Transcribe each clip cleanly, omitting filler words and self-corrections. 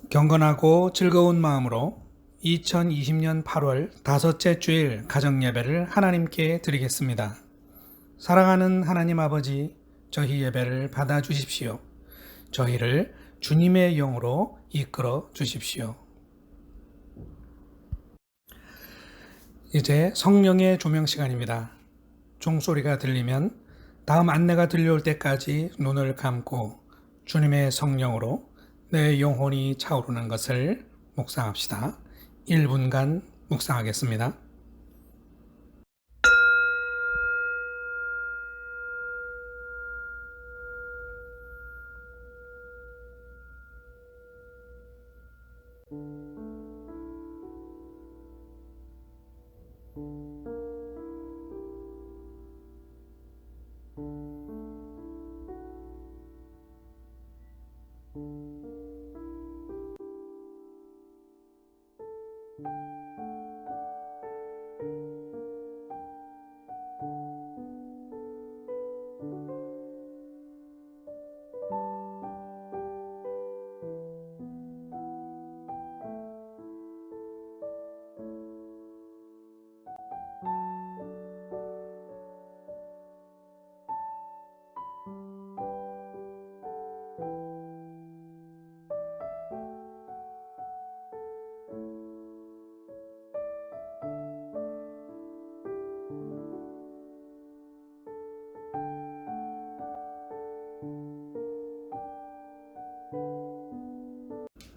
경건하고 즐거운 마음으로 2020년 8월 다섯째 주일 가정예배를 하나님께 드리겠습니다. 사랑하는 하나님 아버지, 저희 예배를 받아주십시오. 저희를 주님의 영으로 이끌어 주십시오. 이제 성령의 조명 시간입니다. 종소리가 들리면 다음 안내가 들려올 때까지 눈을 감고 주님의 성령으로 내 영혼이 차오르는 것을 묵상합시다. 1분간 묵상하겠습니다.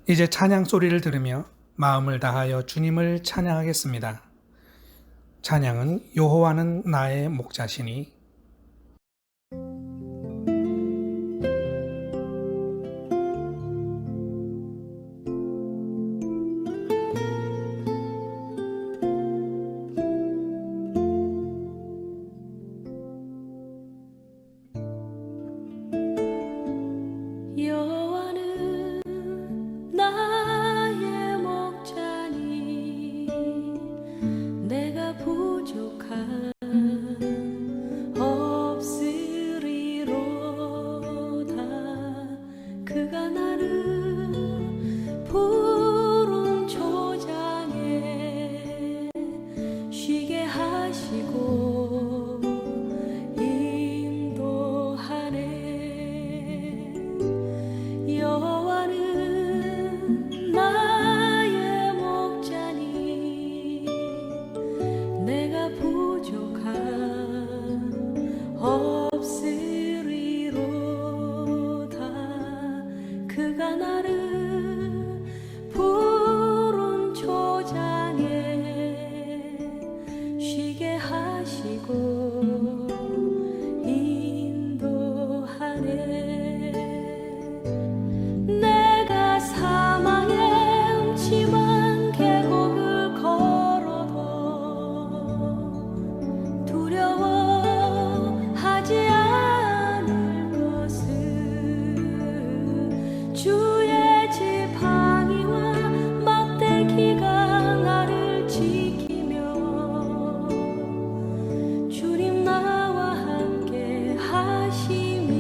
이제 찬양 소리를 들으며 마음을 다하여 주님을 찬양하겠습니다. 찬양은 여호와는 나의 목자시니 여호와는 나의 목자니 내가 부족한 없으리로다. 그가 나를 푸른 초장에 쉬게 하시고 여호와는 나의 목자니 내가 부족한 없으리로다. 그가 나를 푸른 초장에 쉬게 하시고 인도하네. 사망의 음침한 계곡을 걸어도 두려워하지 않을 것은 주의 지팡이와 막대기가 나를 지키며 주님 나와 함께 하심이로다.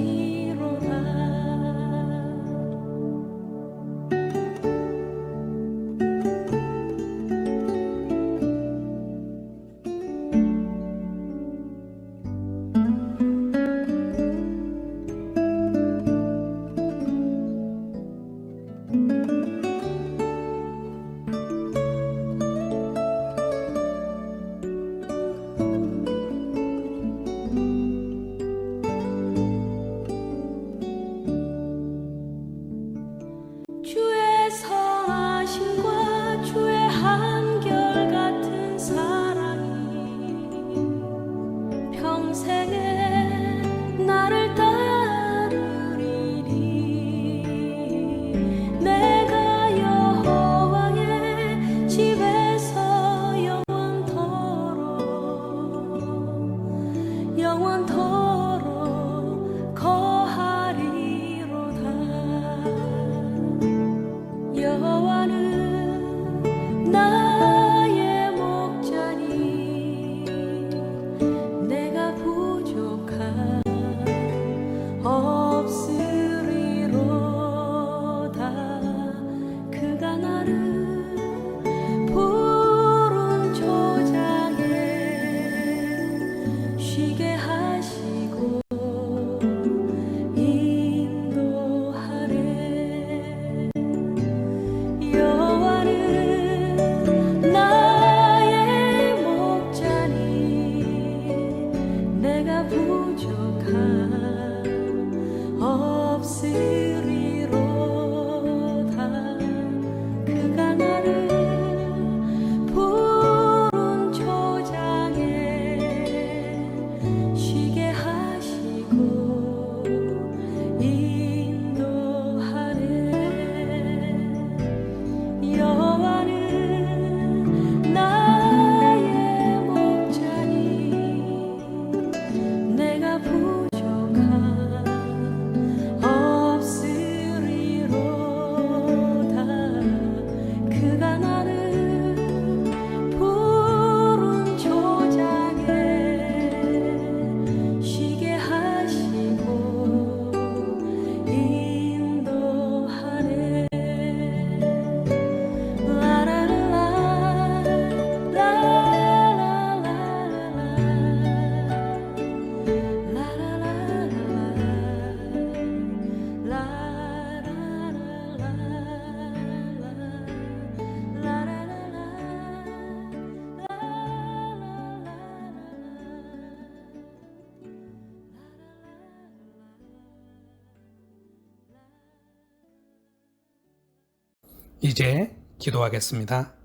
이제 기도하겠습니다.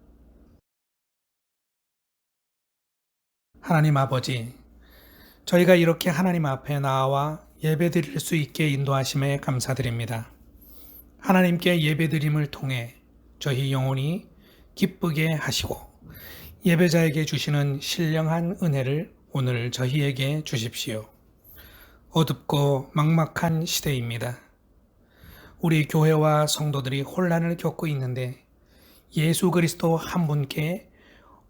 하나님 아버지, 저희가 이렇게 하나님 앞에 나와 예배드릴 수 있게 인도하심에 감사드립니다. 하나님께 예배드림을 통해 저희 영혼이 기쁘게 하시고 예배자에게 주시는 신령한 은혜를 오늘 저희에게 주십시오. 어둡고 막막한 시대입니다. 우리 교회와 성도들이 혼란을 겪고 있는데 예수 그리스도 한 분께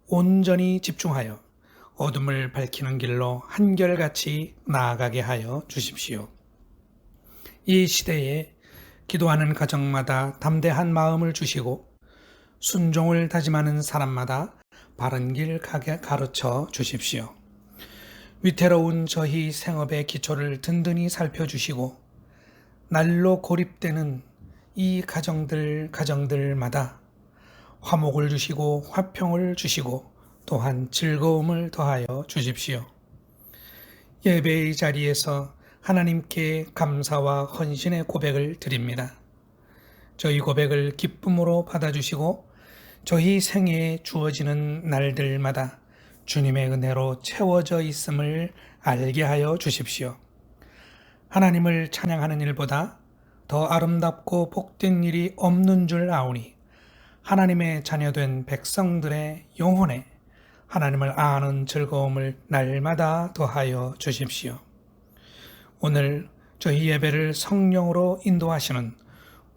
온전히 집중하여 어둠을 밝히는 길로 한결같이 나아가게 하여 주십시오. 이 시대에 기도하는 가정마다 담대한 마음을 주시고 순종을 다짐하는 사람마다 바른 길 가게 가르쳐 주십시오. 위태로운 저희 생업의 기초를 든든히 살펴주시고 날로 고립되는 이 가정들마다 화목을 주시고 화평을 주시고 또한 즐거움을 더하여 주십시오. 예배의 자리에서 하나님께 감사와 헌신의 고백을 드립니다. 저희 고백을 기쁨으로 받아주시고 저희 생애에 주어지는 날들마다 주님의 은혜로 채워져 있음을 알게 하여 주십시오. 하나님을 찬양하는 일보다 더 아름답고 복된 일이 없는 줄 아오니 하나님의 자녀된 백성들의 영혼에 하나님을 아는 즐거움을 날마다 더하여 주십시오. 오늘 저희 예배를 성령으로 인도하시는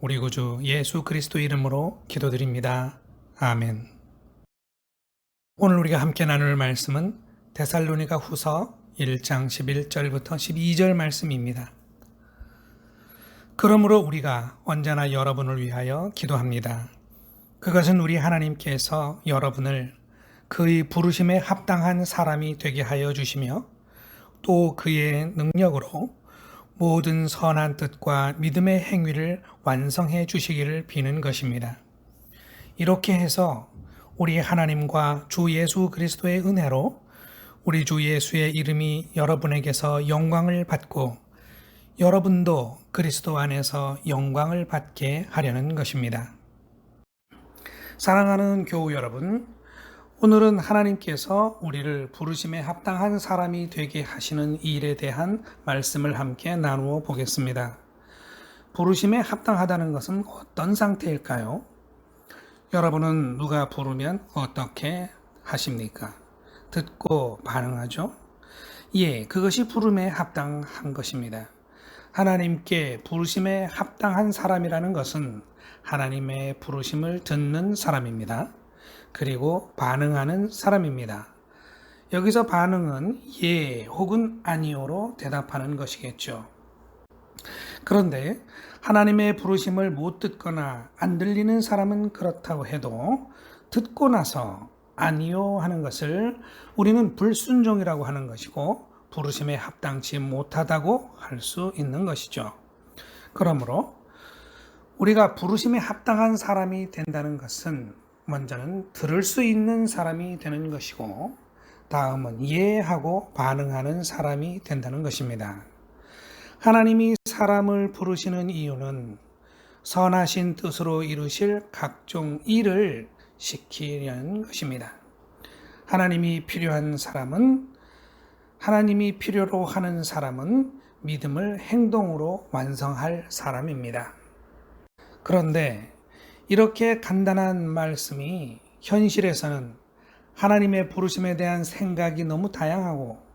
우리 구주 예수 그리스도 이름으로 기도드립니다. 아멘. 오늘 우리가 함께 나눌 말씀은 데살로니가 후서 1장 11절부터 12절 말씀입니다. 그러므로 우리가 언제나 여러분을 위하여 기도합니다. 그것은 우리 하나님께서 여러분을 그의 부르심에 합당한 사람이 되게 하여 주시며 또 그의 능력으로 모든 선한 뜻과 믿음의 행위를 완성해 주시기를 비는 것입니다. 이렇게 해서 우리 하나님과 주 예수 그리스도의 은혜로 우리 주 예수의 이름이 여러분에게서 영광을 받고 여러분도 그리스도 안에서 영광을 받게 하려는 것입니다. 사랑하는 교우 여러분, 오늘은 하나님께서 우리를 부르심에 합당한 사람이 되게 하시는 일에 대한 말씀을 함께 나누어 보겠습니다. 부르심에 합당하다는 것은 어떤 상태일까요? 여러분은 누가 부르면 어떻게 하십니까? 듣고 반응하죠? 예, 그것이 부름에 합당한 것입니다. 하나님께 부르심에 합당한 사람이라는 것은 하나님의 부르심을 듣는 사람입니다. 그리고 반응하는 사람입니다. 여기서 반응은 예 혹은 아니오로 대답하는 것이겠죠. 그런데 하나님의 부르심을 못 듣거나 안 들리는 사람은 그렇다고 해도 듣고 나서 아니요 하는 것을 우리는 불순종이라고 하는 것이고 부르심에 합당치 못하다고 할 수 있는 것이죠. 그러므로 우리가 부르심에 합당한 사람이 된다는 것은 먼저는 들을 수 있는 사람이 되는 것이고 다음은 이해하고 반응하는 사람이 된다는 것입니다. 하나님이 사람을 부르시는 이유는 선하신 뜻으로 이루실 각종 일을 시키려는 것입니다. 하나님이 필요로 하는 사람은 믿음을 행동으로 완성할 사람입니다. 그런데 이렇게 간단한 말씀이 현실에서는 하나님의 부르심에 대한 생각이 너무 다양하고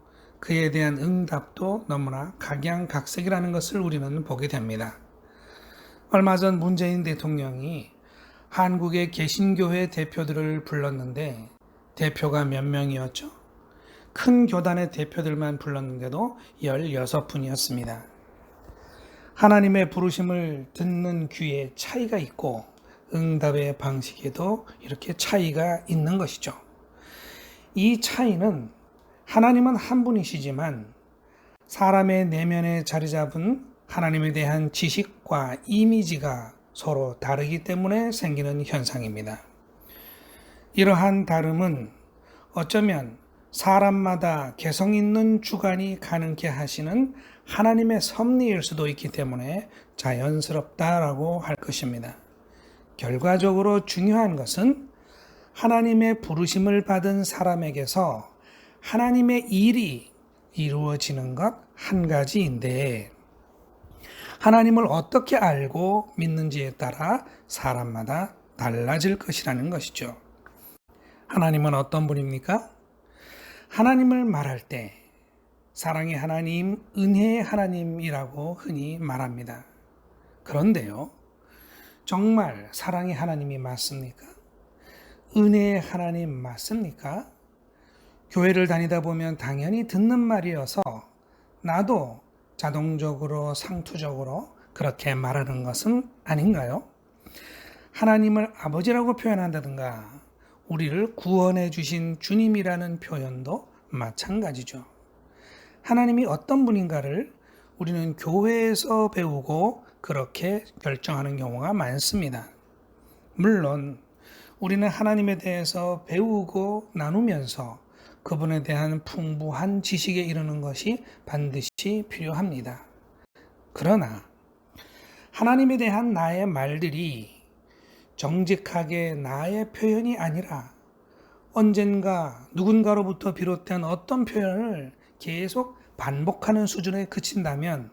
그에 대한 응답도 너무나 각양각색이라는 것을 우리는 보게 됩니다. 얼마 전 문재인 대통령이 한국의 개신교회 대표들을 불렀는데 대표가 몇 명이었죠? 큰 교단의 대표들만 불렀는데도 16분이었습니다. 하나님의 부르심을 듣는 귀에 차이가 있고 응답의 방식에도 이렇게 차이가 있는 것이죠. 이 차이는 하나님은 한 분이시지만 사람의 내면에 자리 잡은 하나님에 대한 지식과 이미지가 서로 다르기 때문에 생기는 현상입니다. 이러한 다름은 어쩌면 사람마다 개성 있는 주관이 가능케 하시는 하나님의 섭리일 수도 있기 때문에 자연스럽다라고 할 것입니다. 결과적으로 중요한 것은 하나님의 부르심을 받은 사람에게서 하나님의 일이 이루어지는 것 한 가지인데, 하나님을 어떻게 알고 믿는지에 따라 사람마다 달라질 것이라는 것이죠. 하나님은 어떤 분입니까? 하나님을 말할 때 사랑의 하나님, 은혜의 하나님이라고 흔히 말합니다. 그런데요, 정말 사랑의 하나님이 맞습니까? 은혜의 하나님 맞습니까? 교회를 다니다 보면 당연히 듣는 말이어서 나도 자동적으로 상투적으로 그렇게 말하는 것은 아닌가요? 하나님을 아버지라고 표현한다든가 우리를 구원해 주신 주님이라는 표현도 마찬가지죠. 하나님이 어떤 분인가를 우리는 교회에서 배우고 그렇게 결정하는 경우가 많습니다. 물론 우리는 하나님에 대해서 배우고 나누면서 그분에 대한 풍부한 지식에 이르는 것이 반드시 필요합니다. 그러나 하나님에 대한 나의 말들이 정직하게 나의 표현이 아니라 언젠가 누군가로부터 비롯된 어떤 표현을 계속 반복하는 수준에 그친다면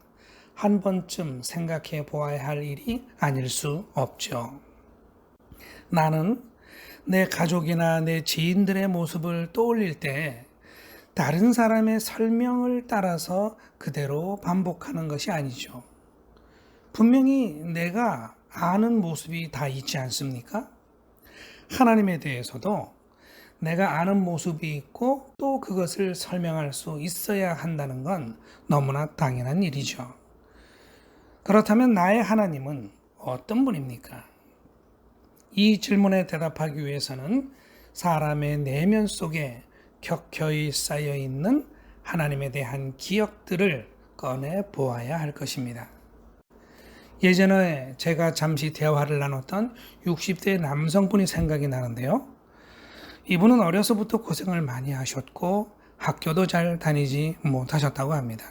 한 번쯤 생각해 보아야 할 일이 아닐 수 없죠. 나는 내 가족이나 내 지인들의 모습을 떠올릴 때 다른 사람의 설명을 따라서 그대로 반복하는 것이 아니죠. 분명히 내가 아는 모습이 다 있지 않습니까? 하나님에 대해서도 내가 아는 모습이 있고 또 그것을 설명할 수 있어야 한다는 건 너무나 당연한 일이죠. 그렇다면 나의 하나님은 어떤 분입니까? 이 질문에 대답하기 위해서는 사람의 내면 속에 켜켜이 쌓여 있는 하나님에 대한 기억들을 꺼내 보아야 할 것입니다. 예전에 제가 잠시 대화를 나눴던 60대 남성분이 생각이 나는데요. 이분은 어려서부터 고생을 많이 하셨고 학교도 잘 다니지 못하셨다고 합니다.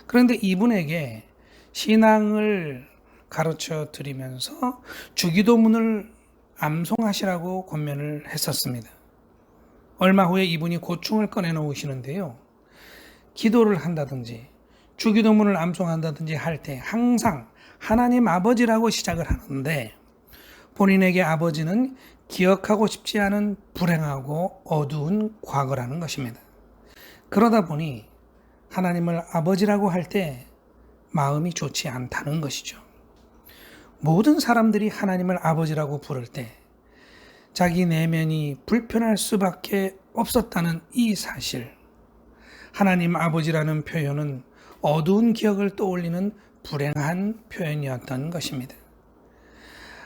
그런데 이분에게 신앙을 가르쳐 드리면서 주기도문을 암송하시라고 권면을 했었습니다. 얼마 후에 이분이 고충을 꺼내놓으시는데요. 기도를 한다든지 주기도문을 암송한다든지 할 때 항상 하나님 아버지라고 시작을 하는데 본인에게 아버지는 기억하고 싶지 않은 불행하고 어두운 과거라는 것입니다. 그러다 보니 하나님을 아버지라고 할 때 마음이 좋지 않다는 것이죠. 모든 사람들이 하나님을 아버지라고 부를 때 자기 내면이 불편할 수밖에 없었다는 이 사실, 하나님 아버지라는 표현은 어두운 기억을 떠올리는 불행한 표현이었던 것입니다.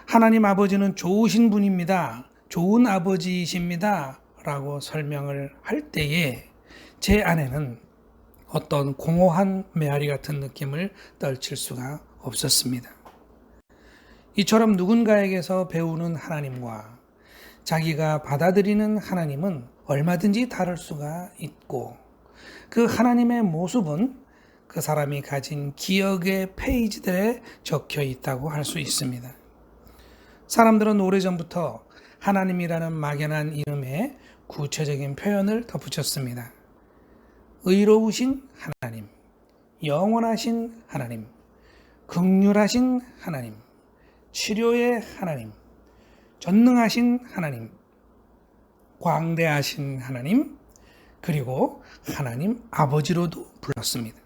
하나님 아버지는 좋으신 분입니다. 좋은 아버지이십니다. 라고 설명을 할 때에 제 안에는 어떤 공허한 메아리 같은 느낌을 떨칠 수가 없었습니다. 이처럼 누군가에게서 배우는 하나님과 자기가 받아들이는 하나님은 얼마든지 다를 수가 있고 그 하나님의 모습은 그 사람이 가진 기억의 페이지들에 적혀 있다고 할 수 있습니다. 사람들은 오래전부터 하나님이라는 막연한 이름에 구체적인 표현을 덧붙였습니다. 의로우신 하나님, 영원하신 하나님, 긍휼하신 하나님, 치료의 하나님, 전능하신 하나님, 광대하신 하나님, 그리고 하나님 아버지로도 불렀습니다.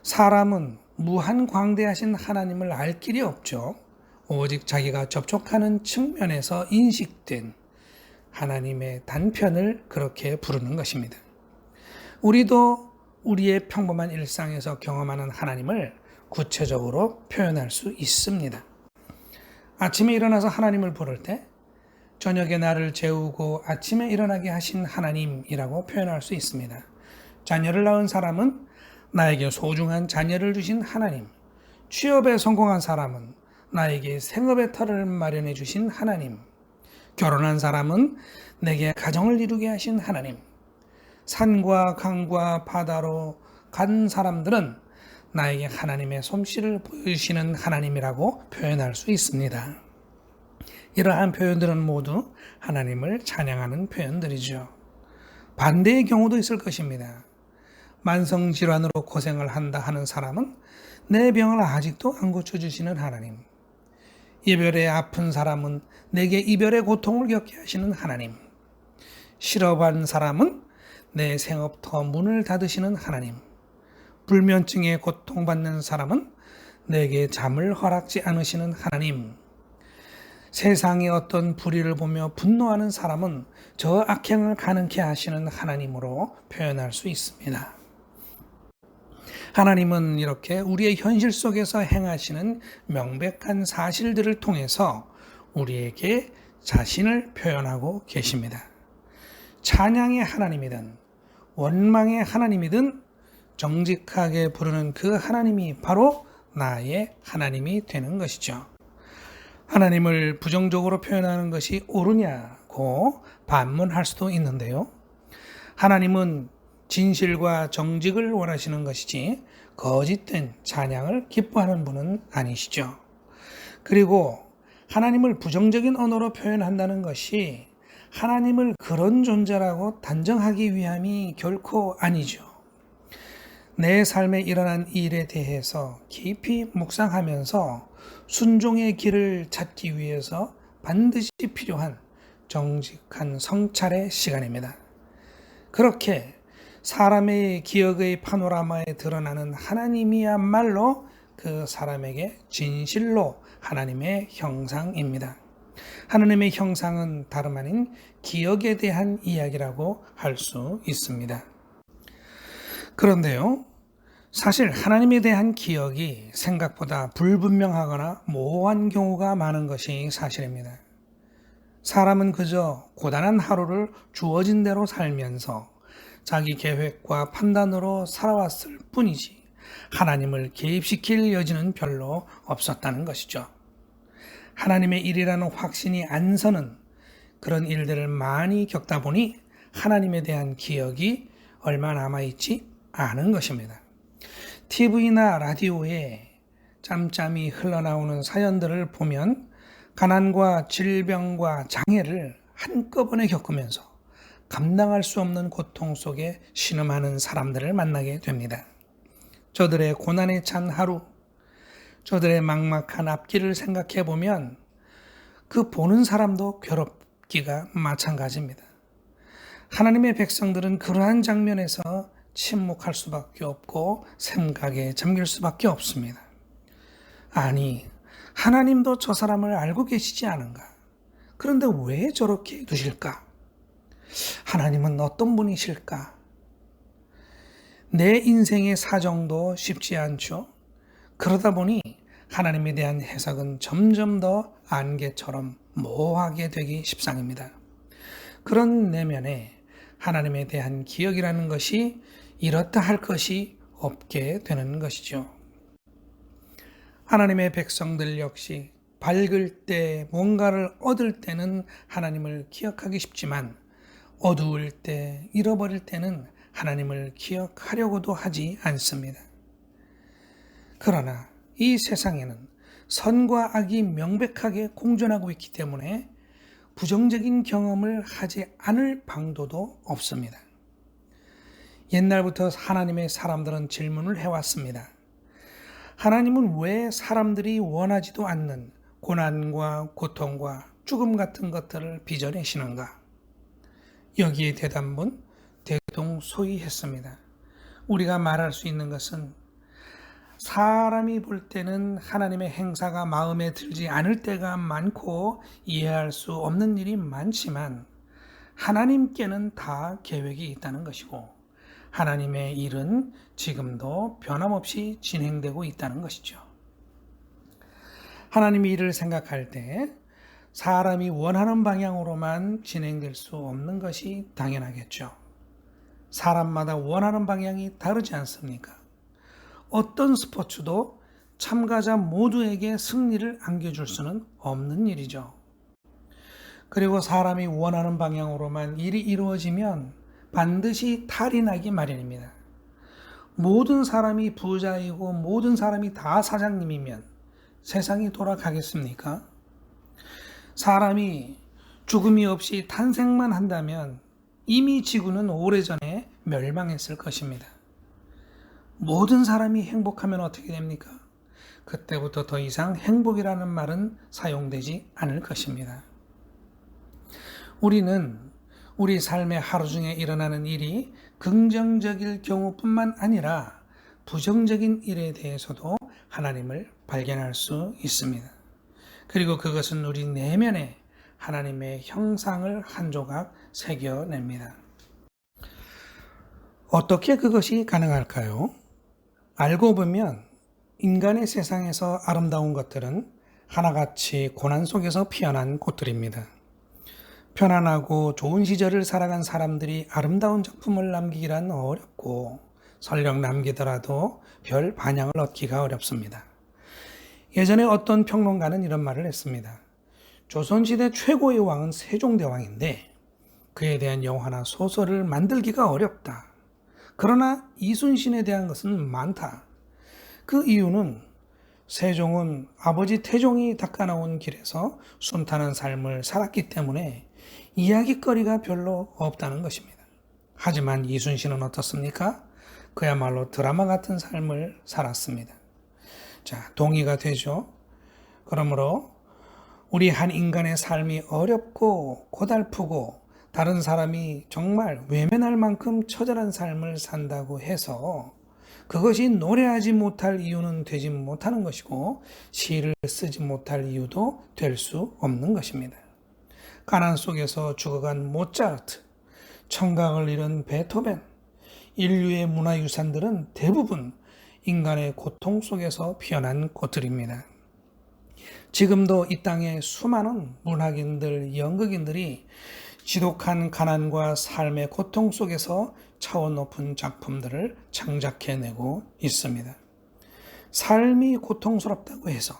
사람은 무한 광대하신 하나님을 알 길이 없죠. 오직 자기가 접촉하는 측면에서 인식된 하나님의 단편을 그렇게 부르는 것입니다. 우리도 우리의 평범한 일상에서 경험하는 하나님을 구체적으로 표현할 수 있습니다. 아침에 일어나서 하나님을 부를 때 저녁에 나를 재우고 아침에 일어나게 하신 하나님이라고 표현할 수 있습니다. 자녀를 낳은 사람은 나에게 소중한 자녀를 주신 하나님, 취업에 성공한 사람은 나에게 생업의 터를 마련해 주신 하나님, 결혼한 사람은 내게 가정을 이루게 하신 하나님, 산과 강과 바다로 간 사람들은 나에게 하나님의 솜씨를 보여주시는 하나님이라고 표현할 수 있습니다. 이러한 표현들은 모두 하나님을 찬양하는 표현들이죠. 반대의 경우도 있을 것입니다. 만성질환으로 고생을 한다 하는 사람은 내 병을 아직도 안 고쳐주시는 하나님. 이별에 아픈 사람은 내게 이별의 고통을 겪게 하시는 하나님. 실업한 사람은 내 생업터 문을 닫으시는 하나님. 불면증에 고통받는 사람은 내게 잠을 허락지 않으시는 하나님. 세상의 어떤 불의를 보며 분노하는 사람은 저 악행을 가능케 하시는 하나님으로 표현할 수 있습니다. 하나님은 이렇게 우리의 현실 속에서 행하시는 명백한 사실들을 통해서 우리에게 자신을 표현하고 계십니다. 찬양의 하나님이든 원망의 하나님이든 정직하게 부르는 그 하나님이 바로 나의 하나님이 되는 것이죠. 하나님을 부정적으로 표현하는 것이 옳으냐고 반문할 수도 있는데요. 하나님은 진실과 정직을 원하시는 것이지 거짓된 찬양을 기뻐하는 분은 아니시죠. 그리고 하나님을 부정적인 언어로 표현한다는 것이 하나님을 그런 존재라고 단정하기 위함이 결코 아니죠. 내 삶에 일어난 일에 대해서 깊이 묵상하면서 순종의 길을 찾기 위해서 반드시 필요한 정직한 성찰의 시간입니다. 그렇게 사람의 기억의 파노라마에 드러나는 하나님이야말로 그 사람에게 진실로 하나님의 형상입니다. 하나님의 형상은 다름 아닌 기억에 대한 이야기라고 할 수 있습니다. 그런데요, 사실 하나님에 대한 기억이 생각보다 불분명하거나 모호한 경우가 많은 것이 사실입니다. 사람은 그저 고단한 하루를 주어진 대로 살면서 자기 계획과 판단으로 살아왔을 뿐이지 하나님을 개입시킬 여지는 별로 없었다는 것이죠. 하나님의 일이라는 확신이 안 서는 그런 일들을 많이 겪다 보니 하나님에 대한 기억이 얼마 남아있지 않은 것입니다. TV나 라디오에 짬짬이 흘러나오는 사연들을 보면 가난과 질병과 장애를 한꺼번에 겪으면서 감당할 수 없는 고통 속에 신음하는 사람들을 만나게 됩니다. 저들의 고난에 찬 하루, 저들의 막막한 앞길을 생각해 보면 그 보는 사람도 괴롭기가 마찬가지입니다. 하나님의 백성들은 그러한 장면에서 침묵할 수밖에 없고 생각에 잠길 수밖에 없습니다. 아니, 하나님도 저 사람을 알고 계시지 않은가? 그런데 왜 저렇게 두실까? 하나님은 어떤 분이실까? 내 인생의 사정도 쉽지 않죠. 그러다 보니 하나님에 대한 해석은 점점 더 안개처럼 모호하게 되기 십상입니다. 그런 내면에 하나님에 대한 기억이라는 것이 이렇다 할 것이 없게 되는 것이죠. 하나님의 백성들 역시 밝을 때 뭔가를 얻을 때는 하나님을 기억하기 쉽지만 어두울 때, 잃어버릴 때는 하나님을 기억하려고도 하지 않습니다. 그러나 이 세상에는 선과 악이 명백하게 공존하고 있기 때문에 부정적인 경험을 하지 않을 방도도 없습니다. 옛날부터 하나님의 사람들은 질문을 해왔습니다. 하나님은 왜 사람들이 원하지도 않는 고난과 고통과 죽음 같은 것들을 빚어내시는가? 여기에 대답은 대동소이했습니다. 우리가 말할 수 있는 것은 사람이 볼 때는 하나님의 행사가 마음에 들지 않을 때가 많고 이해할 수 없는 일이 많지만 하나님께는 다 계획이 있다는 것이고 하나님의 일은 지금도 변함없이 진행되고 있다는 것이죠. 하나님의 일을 생각할 때 사람이 원하는 방향으로만 진행될 수 없는 것이 당연하겠죠. 사람마다 원하는 방향이 다르지 않습니까? 어떤 스포츠도 참가자 모두에게 승리를 안겨줄 수는 없는 일이죠. 그리고 사람이 원하는 방향으로만 일이 이루어지면 반드시 탈이 나기 마련입니다. 모든 사람이 부자이고 모든 사람이 다 사장님이면 세상이 돌아가겠습니까? 사람이 죽음이 없이 탄생만 한다면 이미 지구는 오래전에 멸망했을 것입니다. 모든 사람이 행복하면 어떻게 됩니까? 그때부터 더 이상 행복이라는 말은 사용되지 않을 것입니다. 우리는 우리 삶의 하루 중에 일어나는 일이 긍정적일 경우뿐만 아니라 부정적인 일에 대해서도 하나님을 발견할 수 있습니다. 그리고 그것은 우리 내면에 하나님의 형상을 한 조각 새겨냅니다. 어떻게 그것이 가능할까요? 알고 보면 인간의 세상에서 아름다운 것들은 하나같이 고난 속에서 피어난 꽃들입니다. 편안하고 좋은 시절을 살아간 사람들이 아름다운 작품을 남기기란 어렵고 설령 남기더라도 별 반향을 얻기가 어렵습니다. 예전에 어떤 평론가는 이런 말을 했습니다. 조선시대 최고의 왕은 세종대왕인데 그에 대한 영화나 소설을 만들기가 어렵다. 그러나 이순신에 대한 것은 많다. 그 이유는 세종은 아버지 태종이 닦아나온 길에서 순탄한 삶을 살았기 때문에 이야기거리가 별로 없다는 것입니다. 하지만 이순신은 어떻습니까? 그야말로 드라마 같은 삶을 살았습니다. 자, 동의가 되죠? 그러므로 우리 한 인간의 삶이 어렵고 고달프고 다른 사람이 정말 외면할 만큼 처절한 삶을 산다고 해서 그것이 노래하지 못할 이유는 되지 못하는 것이고 시를 쓰지 못할 이유도 될 수 없는 것입니다. 가난 속에서 죽어간 모차르트, 청각을 잃은 베토벤, 인류의 문화유산들은 대부분 인간의 고통 속에서 피어난 꽃들입니다. 지금도 이 땅에 수많은 문학인들, 연극인들이 지독한 가난과 삶의 고통 속에서 차원 높은 작품들을 창작해내고 있습니다. 삶이 고통스럽다고 해서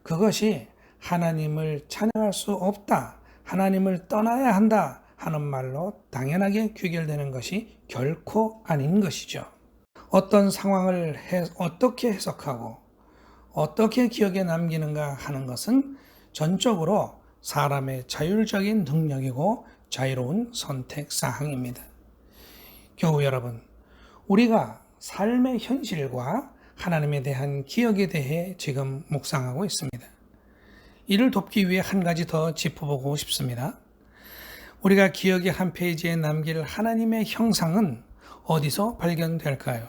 그것이 하나님을 찬양할 수 없다, 하나님을 떠나야 한다 하는 말로 당연하게 귀결되는 것이 결코 아닌 것이죠. 어떤 상황을 어떻게 해석하고 어떻게 기억에 남기는가 하는 것은 전적으로 사람의 자율적인 능력이고 자유로운 선택 사항입니다. 교우 여러분, 우리가 삶의 현실과 하나님에 대한 기억에 대해 지금 묵상하고 있습니다. 이를 돕기 위해 한 가지 더 짚어보고 싶습니다. 우리가 기억의 한 페이지에 남길 하나님의 형상은 어디서 발견될까요?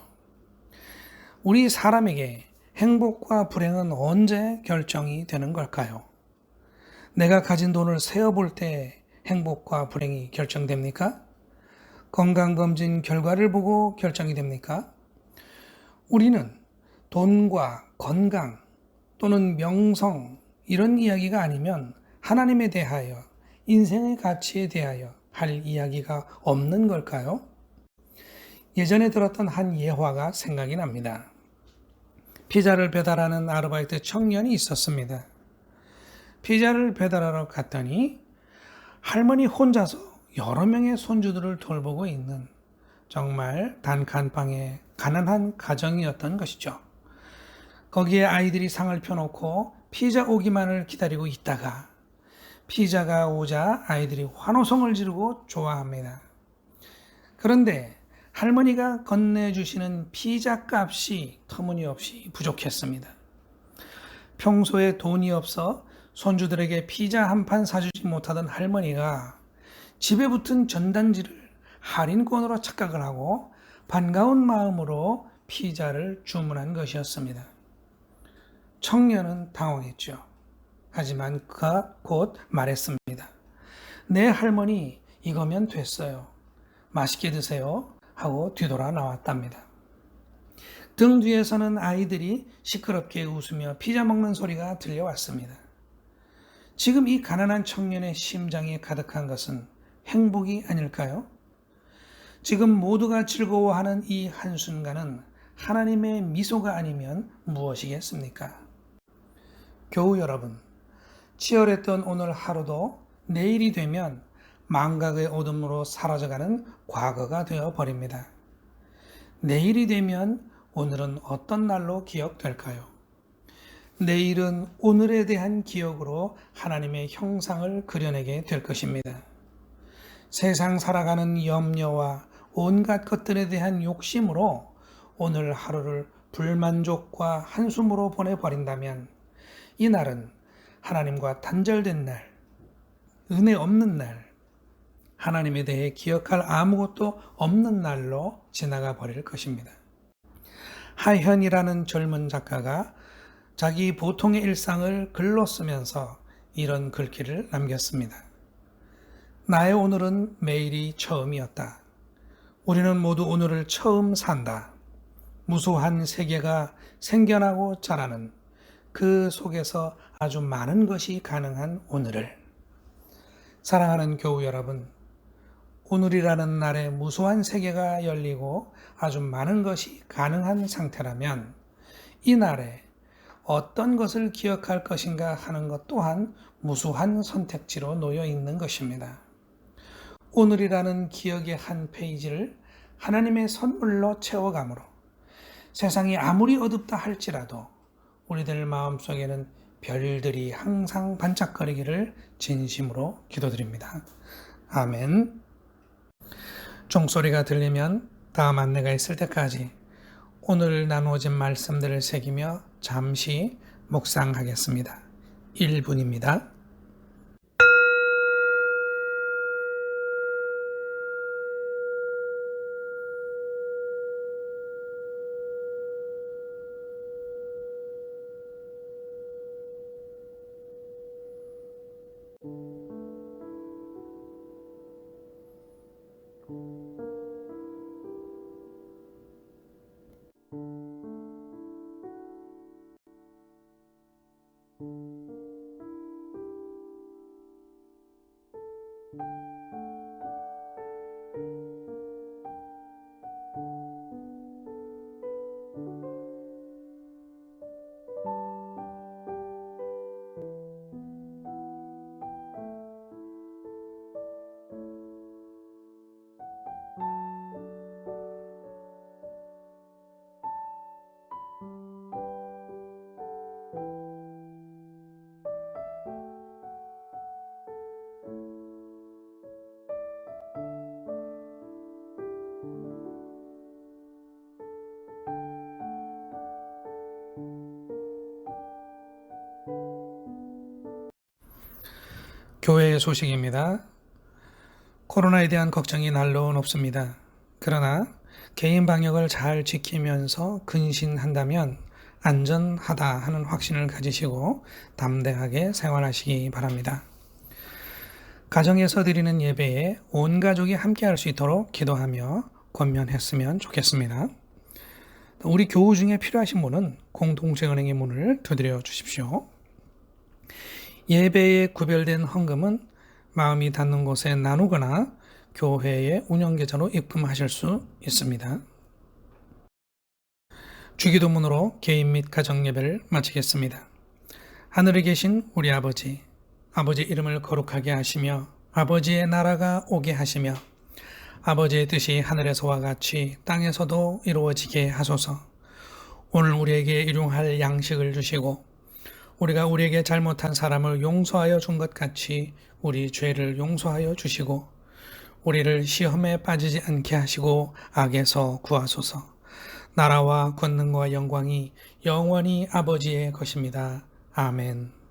우리 사람에게 행복과 불행은 언제 결정이 되는 걸까요? 내가 가진 돈을 세어볼 때 행복과 불행이 결정됩니까? 건강검진 결과를 보고 결정이 됩니까? 우리는 돈과 건강 또는 명성 이런 이야기가 아니면 하나님에 대하여 인생의 가치에 대하여 할 이야기가 없는 걸까요? 예전에 들었던 한 예화가 생각이 납니다. 피자를 배달하는 아르바이트 청년이 있었습니다. 피자를 배달하러 갔더니 할머니 혼자서 여러 명의 손주들을 돌보고 있는 정말 단칸방의 가난한 가정이었던 것이죠. 거기에 아이들이 상을 펴놓고 피자 오기만을 기다리고 있다가 피자가 오자 아이들이 환호성을 지르고 좋아합니다. 그런데 할머니가 건네주시는 피자 값이 터무니없이 부족했습니다. 평소에 돈이 없어 손주들에게 피자 한 판 사주지 못하던 할머니가 집에 붙은 전단지를 할인권으로 착각을 하고 반가운 마음으로 피자를 주문한 것이었습니다. 청년은 당황했죠. 하지만 그가 곧 말했습니다. 내 할머니 이거면 됐어요. 맛있게 드세요. 하고 뒤돌아 나왔답니다. 등 뒤에서는 아이들이 시끄럽게 웃으며 피자 먹는 소리가 들려왔습니다. 지금 이 가난한 청년의 심장에 가득한 것은 행복이 아닐까요? 지금 모두가 즐거워하는 이 한순간은 하나님의 미소가 아니면 무엇이겠습니까? 교우 여러분, 치열했던 오늘 하루도 내일이 되면 망각의 어둠으로 사라져가는 과거가 되어버립니다. 내일이 되면 오늘은 어떤 날로 기억될까요? 내일은 오늘에 대한 기억으로 하나님의 형상을 그려내게 될 것입니다. 세상 살아가는 염려와 온갖 것들에 대한 욕심으로 오늘 하루를 불만족과 한숨으로 보내버린다면 이 날은 하나님과 단절된 날, 은혜 없는 날, 하나님에 대해 기억할 아무것도 없는 날로 지나가 버릴 것입니다. 하현이라는 젊은 작가가 자기 보통의 일상을 글로 쓰면서 이런 글귀를 남겼습니다. 나의 오늘은 매일이 처음이었다. 우리는 모두 오늘을 처음 산다. 무수한 세계가 생겨나고 자라는 그 속에서 아주 많은 것이 가능한 오늘을. 사랑하는 교우 여러분, 오늘이라는 날에 무수한 세계가 열리고 아주 많은 것이 가능한 상태라면 이 날에 어떤 것을 기억할 것인가 하는 것 또한 무수한 선택지로 놓여 있는 것입니다. 오늘이라는 기억의 한 페이지를 하나님의 선물로 채워감으로 세상이 아무리 어둡다 할지라도 우리들 마음속에는 별들이 항상 반짝거리기를 진심으로 기도드립니다. 아멘. 종소리가 들리면 다음 안내가 있을 때까지 오늘 나누어진 말씀들을 새기며 잠시 묵상하겠습니다. 1분입니다. 교회의 소식입니다. 코로나에 대한 걱정이 날로 높습니다. 그러나 개인 방역을 잘 지키면서 근신한다면 안전하다 하는 확신을 가지시고 담대하게 생활하시기 바랍니다. 가정에서 드리는 예배에 온 가족이 함께할 수 있도록 기도하며 권면했으면 좋겠습니다. 우리 교우 중에 필요하신 분은 공동체은행의 문을 두드려 주십시오. 예배에 구별된 헌금은 마음이 닿는 곳에 나누거나 교회의 운영계좌로 입금하실 수 있습니다. 주기도문으로 개인 및 가정예배를 마치겠습니다. 하늘에 계신 우리 아버지, 아버지 이름을 거룩하게 하시며 아버지의 나라가 오게 하시며 아버지의 뜻이 하늘에서와 같이 땅에서도 이루어지게 하소서. 오늘 우리에게 일용할 양식을 주시고 우리가 우리에게 잘못한 사람을 용서하여 준 것 같이 우리 죄를 용서하여 주시고 우리를 시험에 빠지지 않게 하시고 악에서 구하소서. 나라와 권능과 영광이 영원히 아버지의 것입니다. 아멘.